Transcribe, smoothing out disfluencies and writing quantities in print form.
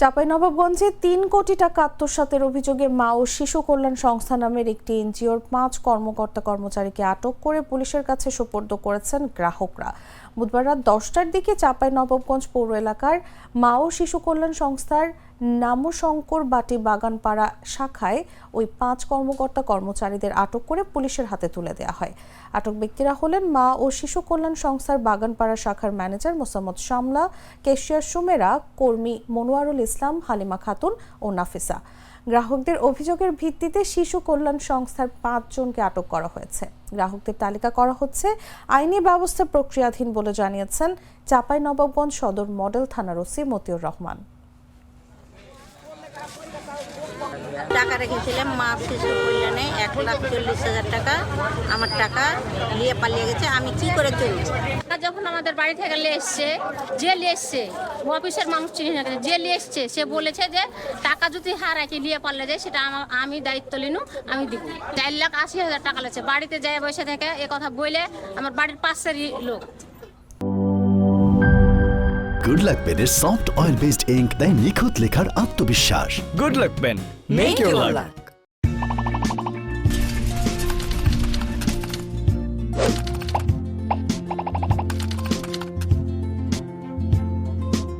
চাঁপাইনবাবগঞ্জে ৩ কোটি টাকা আত্মসাতের অভিযোগে মা ও শিশু কল্যাণ সংস্থা নামের একটি এনজিওর ৫ কর্মকর্তা-কর্মচারীকে আটক করে পুলিশের কাছে সোপর্দ করেছেন গ্রাহকরা। বুধবার রাত ১০টার দিকে চাঁপাইনবাবগঞ্জ পৌর এলাকার মা ও শিশু কল্যাণ সংস্থার নামশঙ্কর বাটি বাগানপাড়া শাখায় ওই ৫ কর্মকর্তা-কর্মচারীদের আটক করে পুলিশের হাতে তুলে দেওয়া হয়। আটক ব্যক্তিরা হলেন মা ও শিশু কল্যাণ সংস্থার বাগানপাড়া শাখার ম্যানেজার মোসাম্মদ শামলা, ক্যাশিয়ার সুমেরা, কর্মী মনোয়ারুল ইসলাম, হালিমা খাতুন ও নাফিসা। গ্রাহকদের অভিযোগের ভিত্তিতে শিশু কল্যাণ সংস্থার ৫ জনকে আটক করা হয়েছে। গ্রাহকদের তালিকা করা হচ্ছে, আইনি ব্যবস্থা প্রক্রিয়াধীন বলে জানিয়েছেন চাঁপাইনবাবগঞ্জ সদর মডেল থানার ওসি মতিউর রহমান। টাকা রেখেছিলাম মা শিশু কল্যাণে ১,৪০,০০০ টাকা। আমার টাকা নিয়ে পালিয়ে গেছে, আমি কি করে চলবো? যখন আমাদের বাড়ি থেকে এসছে, যে এসছে অফিসের মানুষ চিনি না, যে এসছে সে বলেছে যে টাকা যদি হারাইকে নিয়ে পারলে যায় সেটা আমি দায়িত্ব লিনু, আমি দিব। ৪,৮০,০০০ টাকা লেগেছে। বাড়িতে যায় বসে থেকে এ কথা বলে আমার বাড়ির পাশেরই লোক। গুড লাক পেনের সফট অয়েল বেসড ইঙ্ক দেয় নিখুঁত লেখার আত্মবিশ্বাস। Good luck pen, make your lakh.